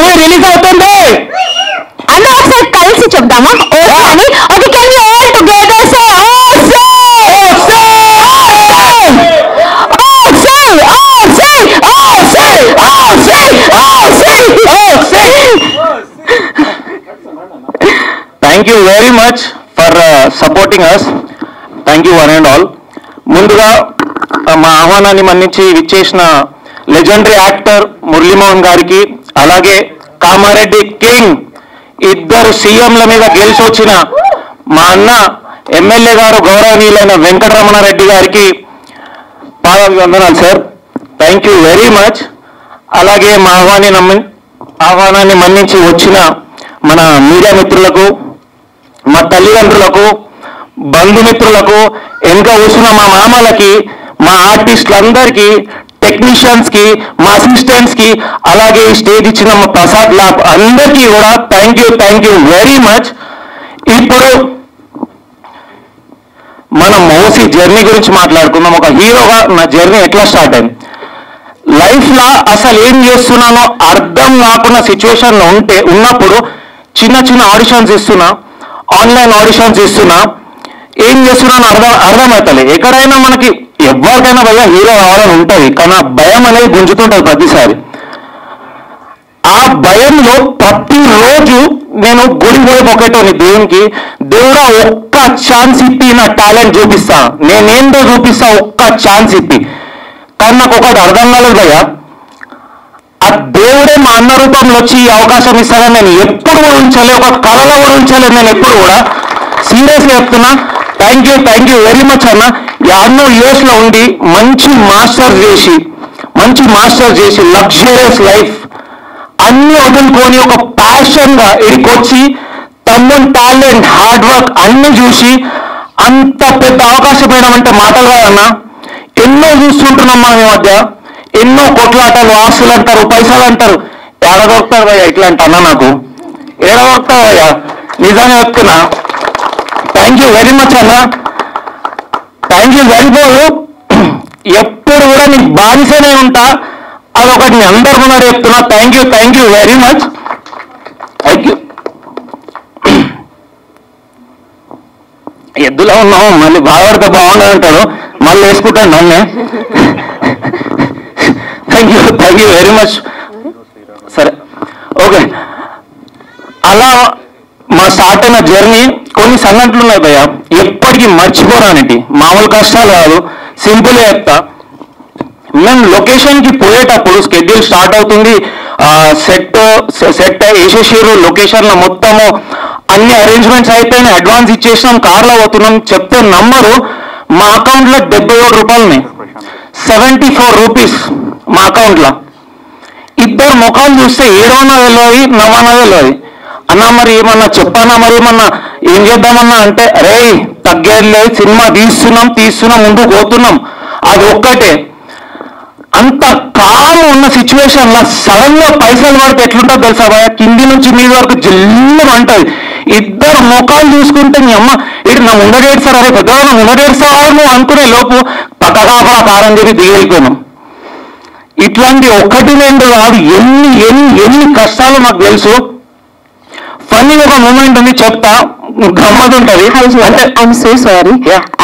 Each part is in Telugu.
మూవీ రిలీజ్ అవుతుంది. అందరూ ఒకసారి కలిసి చెప్దామా ఓ అని. Okay, can you all together say thank you very much for supporting us. Thank you one and all. ముందుగా మా ఆహ్వానాన్ని మన్నించి విచ్చేసిన లెజెండరీ యాక్టర్ మురళీమోహన్ గారికి, అలాగే కామారెడ్డి కింగ్ ఇద్దరు సీఎంల మీద గెలిచి వచ్చిన మా అన్న ఎమ్మెల్యే గారు గౌరవనీయులైన వెంకటరమణారెడ్డి గారికి పాదాభివందనాలు sir. Thank you very much. అలాగే మా ఆహ్వానాన్ని మన్నించి వచ్చిన మన మీడియా మిత్రులకు, మా తల్లిదండ్రులకు, బంధుమిత్రులకు, ఇంకా కూర్చున్న మా మామలకి, మా ఆర్టిస్టులందరికీ, టెక్నీషియన్స్కి, మా అసిస్టెంట్స్కి, అలాగే స్టేజ్ ఇచ్చిన మా ప్రసాద్ ల్యాబ్ అందరికీ కూడా థ్యాంక్ యూ వెరీ మచ్. ఇప్పుడు మనం మోసీ జర్నీ గురించి మాట్లాడుకుందాం. ఒక హీరోగా నా జర్నీ ఎట్లా స్టార్ట్ అయింది. లైఫ్లో అసలు ఏం చేస్తున్నానో అర్థం కాకుండా సిచ్యువేషన్లో ఉన్నప్పుడు చిన్న చిన్న ఆడిషన్స్ ఇస్తున్నా, ఆన్లైన్ ఆడిషన్స్ ఇస్తున్నా, ఏం చేస్తున్నానో అర్థమవుతలే. ఎక్కడైనా మనకి ఎవరికైనా భయ హీరో కావాలని ఉంటుంది, కానీ ఆ భయం అనేది గుంజుతుంటుంది ప్రతిసారి. ఆ భయంలో ప్రతిరోజు నేను గుడి పోయేటోని దేవునికి, దేవుడా ఒక్క ఛాన్స్ ఇప్పి నా టాలెంట్ చూపిస్తా, నేనేంటో చూపిస్తా, ఒక్క ఛాన్స్ ఇప్పి. కానీ నాకు ఒకటి అర్థం కాలేదు భయ్య, ఆ దేవుడే మా అన్న రూపంలో వచ్చి ఈ అవకాశం ఇస్తానని నేను ఎప్పుడు కూడా ఉంచలే, ఒక కళలో కూడా ఉంచలేదు నేను ఎప్పుడు కూడా. సీరియస్గా చెప్తున్నా. థ్యాంక్ యూ వెరీ మచ్ అన్న. ఎన్నో ఇయర్స్లో ఉండి మంచి మాస్టర్స్ చేసి లగ్జరియస్ లైఫ్ అన్ని వదులుకొని ఒక ప్యాషన్గా ఇక్కడికొచ్చి తమ్ముని టాలెంట్, హార్డ్ వర్క్ అన్ని చూసి అంత పెద్ద అవకాశం వేయడం అంటే మాటలు కాదన్నా. ఎన్నో చూస్తుంటున్నాం మనం ఈ మధ్య, ఎన్నో కొట్లాటలు, ఆస్తులు అంటారు, పైసలు అంటారు. ఏడ దొరుకుతారు భయ్యా ఇట్లాంటి అన్న, నాకు ఏడ దొరుకుతారు భయ్యా, నిజంగా చెప్తున్నా. థ్యాంక్ యూ వెరీ మచ్ అన్న. Thank you very much. ఎప్పుడు కూడా నీకు బానిసనే ఉంటా, అదొకటి మీ అందరు కూడా చెప్తున్నా. Thank you very much. Thank you. ఎద్దులో ఉన్నాము, మళ్ళీ బాధపడితే బాగుండదు అంటాడు, మళ్ళీ వేసుకుంటాను నన్నే. Thank you very much. సరే, ఓకే. అలా మా స్టార్ట్ అయిన జర్నీ కొన్ని సంఘటనలు ఉన్నాయి భయ్య, ఎప్పటికీ మర్చిపోరానిటి. మామూలు కష్టాలు కాదు, సింపుల్గా చెప్తా. మేము లొకేషన్కి పోయేటప్పుడు స్కెడ్యూల్ స్టార్ట్ అవుతుంది, సెట్ వేసేసారు, లొకేషన్లో మొత్తము అన్ని అరేంజ్మెంట్స్ అయిపోయినాయి, అడ్వాన్స్ ఇచ్చేసినాం, కార్లో పోతున్నాం. చెప్తే నమ్మరు, మా అకౌంట్లో 77 రూపాయలున్నాయి, 74 రూపీస్ మా అకౌంట్లో. ఇద్దరు ముఖాలు చూస్తే ఏడవన్నా తెలియదు, నవ్వన్నా తెలియదు. అన్నా మరి ఏమన్నా చెప్పన్నా, మరి ఏమన్నా ఏం చేద్దామన్నా అంటే, అరే తగ్గేది లేదు, సినిమా తీస్తున్నాం ముందుకు పోతున్నాం, అది ఒక్కటే. అంత కాము ఉన్న సిచ్యువేషన్లో సడన్ గా పైసలు పడితే ఎట్లుంటుందో తెలుసా భయ, కింది నుంచి మీద వరకు జిల్లు అంటది. ఇద్దరు ముఖాలు చూసుకుంటే మీ అమ్మ ఇటు నా ఉండేడ్సారు, అరే పెద్దగా నా ఉండేడ్సావు నువ్వు అనుకునే లోపు పక్కగా కారం చెప్పి దిగిపోయినాం. ఇట్లాంటి ఒకటి రెండు కాదు, ఎన్ని కష్టాలు మాకు తెలుసు. ఫన్నీ ఒక మూమెంట్ ఉంది, చెప్తా, గమ్మత్ ఉంటది. I'm so sorry,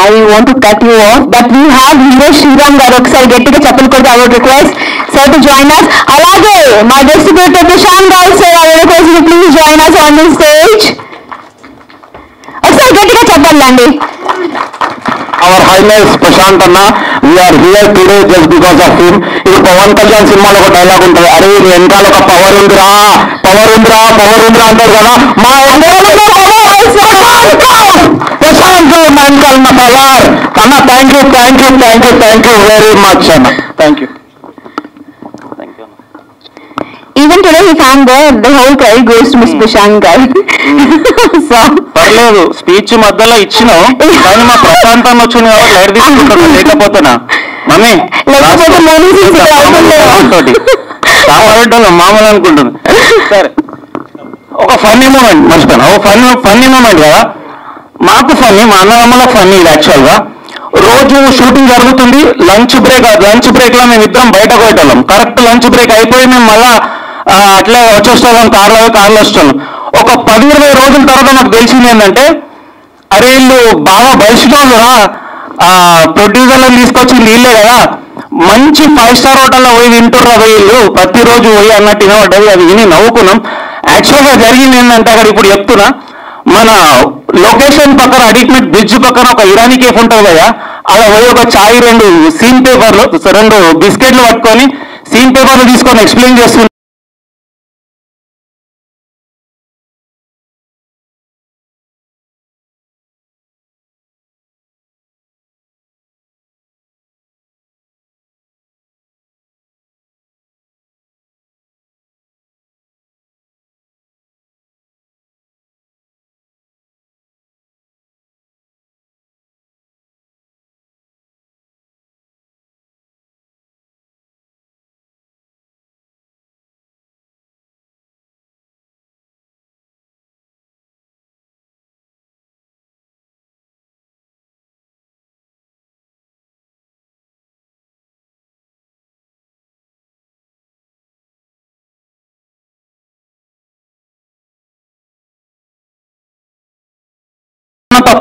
I want to cut you off, but we have hero Sriram గారు. ఒకసారి గట్టిగా చెప్పలు కొడితే I would request sir to join us. అలాగే మా డిస్ట్రిబ్యూటర్ ప్రశాంత్ గారు sir, I request you please join us on the stage. ఒకసారి గట్టిగా చెప్పాలండి. Our Highness Prashant Anna, we are here today just because of him. ఇది పవన్ కళ్యాణ్ సినిమాలో ఒక డైలాగ్ ఉంటుంది, అరే వెనకాల ఒక పవర్ ఉందిరా అంటారు కదా. మా ప్రశాంత్ వెనకాల ఉన్న పవర్ అన్న. థ్యాంక్ యూ వెరీ మచ్ అన్న. Thank you. Even today he can't go, the whole credit goes to Mr. Prashant గారు. సో పర్లేదు, స్పీచ్ మధ్యలో ఇచ్చినావు, కానీ మా ప్రశాంత్ అన్న వచ్చింది కాబట్టి లైట్ తీసుకుంటాను, లేకపోతేనా మమ్మీ మామూలు అనుకుంటుంది. సరే, ఒక ఫన్నీ మూమెంట్ మర్చిపోయినా, ఒక ఫన్నీ మూమెంట్ కదా. మాకు ఫన్నీ, మా అన్నదమ్ములకు ఫన్నీ ఇది యాక్చువల్గా. రోజు షూటింగ్ జరుగుతుంది, లంచ్ బ్రేక్ లో మేము ఇద్దరం బయటకు పోయేటోళ్ళం. కరెక్ట్ లంచ్ బ్రేక్ అయిపోయి మేము మళ్ళా అట్లే వచ్చేస్తాం కార్లో వస్తాను. ఒక 10-20 రోజుల తర్వాత నాకు తెలిసింది ఏంటంటే, అరే వీళ్ళు బాగా బలిసినోళ్ళు కదా, ప్రొడ్యూసర్లను తీసుకొచ్చింది వీళ్ళే కదా, మంచి 5-స్టార్ హోటల్లో పోయి తింటుర్రు కదా వీళ్ళు ప్రతిరోజు పోయి అన్నట్టు వినబడ్డది. అది విని నవ్వుకున్నాం. యాక్చువల్గా జరిగింది ఏంటంటే, అక్కడ ఇప్పుడు చెప్తున్నా, మన లొకేషన్ పక్కన అడిక్మెట్ బ్రిడ్జ్ పక్కన ఒక ఇరానీ కేఫ్ ఉంటుంది కదా, అలా పోయి ఒక చాయ్ 2 సీన్ పేపర్లు 2 బిస్కెట్లు పట్టుకొని సీన్ పేపర్లు తీసుకొని ఎక్స్ప్లెయిన్ చేస్తుంది.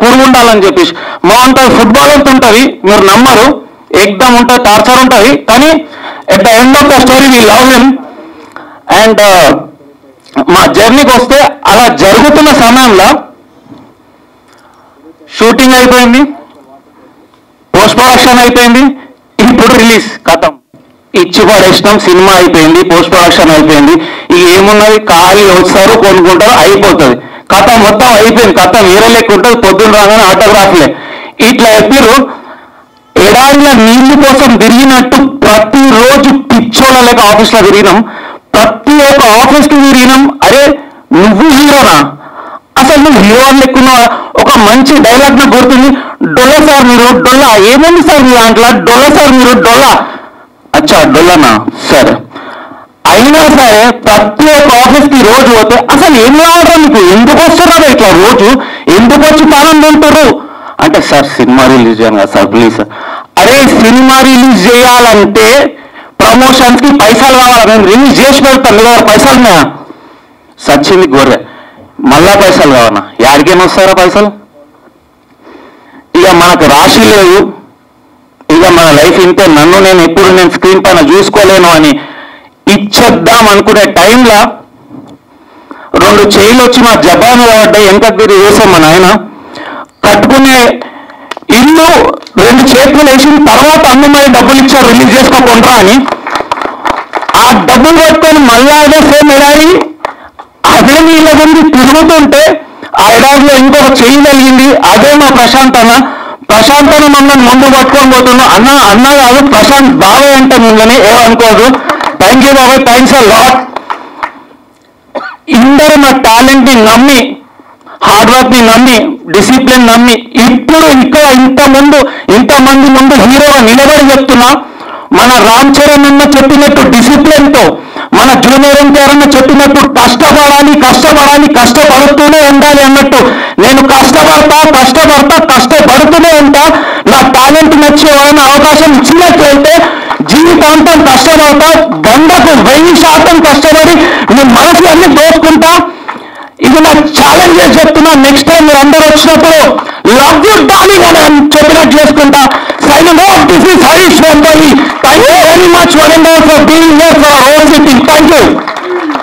పురుగు ఉండాలని చెప్పేసి బాగుంటుంది. ఫుట్బాల్ ఎంత ఉంటుంది మీరు నమ్మరు, ఎగ్దమ్ ఉంటుంది, టార్చర్ ఉంటుంది. కానీ at the end of the story we love him. And మా జర్నీకి వస్తే అలా జరుగుతున్న సమయంలో షూటింగ్ అయిపోయింది, పోస్ట్ ప్రొడక్షన్ అయిపోయింది, ఇప్పుడు రిలీజ్ కథం ఇచ్చి పడేసినాం. సినిమా అయిపోయింది, పోస్ట్ ప్రొడక్షన్ అయిపోయింది. ఇక ఏమున్నది, ఖాళీ వస్తారు, కొనుక్కుంటారు, అయిపోతుంది. కథ మొత్తం అయిపోయింది. కథ వేరే లెక్క ఉంటుంది. పొద్దున్న రాగానే ఆటోగ్రాఫ్లే ఇట్లా చెప్పారు. ఎడారిలో నీళ్లు కోసం తిరిగినట్టు ప్రతిరోజు పిచ్చోళ్ళ లెక్క ఆఫీస్లో తిరిగినాం. ప్రతి ఒక్క ఆఫీస్కి తిరిగినాం. అరే నువ్వు హీరోనా, అసలు నువ్వు హీరో లెక్కున్నావా? ఒక మంచి డైలాగ్ నాకు గుర్తుంది, డొల్ల సార్ మీరు డొల్లా, ఏముంది సార్ మీ దాంట్లో, డొల్ల సార్ మీరు డొల్లా. అచ్చా డొల్లనా, సరే. అయినా సరే ప్రతి ఒక్క ఆఫీస్కి రోజు పోతే అసలు ఏం కావాలరా మీకు, ఎందుకు వస్తున్నారా ఇట్లా రోజు, ఎందుకు వచ్చి కాలం తింటారు అంటే, సార్ సినిమా రిలీజ్ చేయాలి కదా సార్ ప్లీజ్ సార్. అరే సినిమా రిలీజ్ చేయాలంటే ప్రమోషన్స్కి పైసలు కావాలి, నేను రిలీజ్ చేసి పెడతాను, మీ దగ్గర పైసలు ఉన్నాయా? సచ్చింది గొర్రె, మళ్ళా పైసలు కావాలన్నా, యాడికేం వస్తారా పైసలు? ఇక మనకు రాశి లేదు, ఇక మన లైఫ్ ఇంతే, నేను ఎప్పుడు స్క్రీన్ పైన చూసుకోలేను అని ఇచ్చేద్దాం అనుకునే టైంలో 2 చైలు వచ్చి మా జబ్బా మీద పడ్డాయి. వెనక తిరిగి వేసాం మా నాయన. కట్టుకునే ఇల్లు 2 చేతులు వేసిన తర్వాత అన్నమయ్య డబ్బులు ఇచ్చారు రిలీజ్ చేసుకోకుండా అని. ఆ డబ్బులు పెట్టుకొని మళ్ళా అదే సేమ్ ఎడారి అదే నీళ్ళ గురించి తిరుగుతుంటే ఆ ఎడారిలో ఇంకొక చెయ్యి కలిగింది. అదే మా ప్రశాంతన. ప్రశాంతన మమ్మల్ని ముందు పట్టుకొని పోతున్నాం. అన్న కాదు ప్రశాంత్ బాబాయ్ అంటే ముందని ఏమనుకోదు. థ్యాంక్ యూ బాబాయ్, థ్యాంక్స్ అ లాట్. ఇందరూ నా టాలెంట్ని నమ్మి, హార్డ్ వర్క్ని నమ్మి, డిసిప్లిన్ నమ్మి ఇప్పుడు ఇక్కడ ఇంతమంది ముందు హీరోగా నిలబడి చెప్తున్నా. మన రామ్ చరణ్ అన్న చెప్పినట్టు డిసిప్లిన్తో, మన జూనియర్ ఎన్టీఆర్ అన్న చెప్పినట్టు కష్టపడుతూనే ఉండాలి అన్నట్టు నేను కష్టపడుతూనే ఉంటా. నా టాలెంట్ నచ్చి ఎవరైనా అవకాశం ఇచ్చినట్లయితే జీవితాంతం కష్టపడతా, 100కు 1000% కష్టపడి మీ మనసు అన్ని దోచుకుంటా. ఇది నాకు ఛాలెంజ్ చేసి చెప్తున్నా. నెక్స్ట్ టైం మీరు అందరూ వచ్చినప్పుడు లవ్ యూ డార్లింగ్ అని చెప్పినట్టు చేసుకుంటా. Signing off, this is Harish Vempalli. Thank you very much for being here for our own city. Thank you.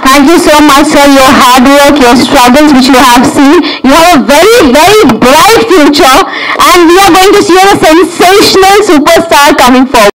Thank you so much, sir. Your hard work, your struggles which you have seen. You have a very, very bright future, and we are going to see a sensational superstar coming forward.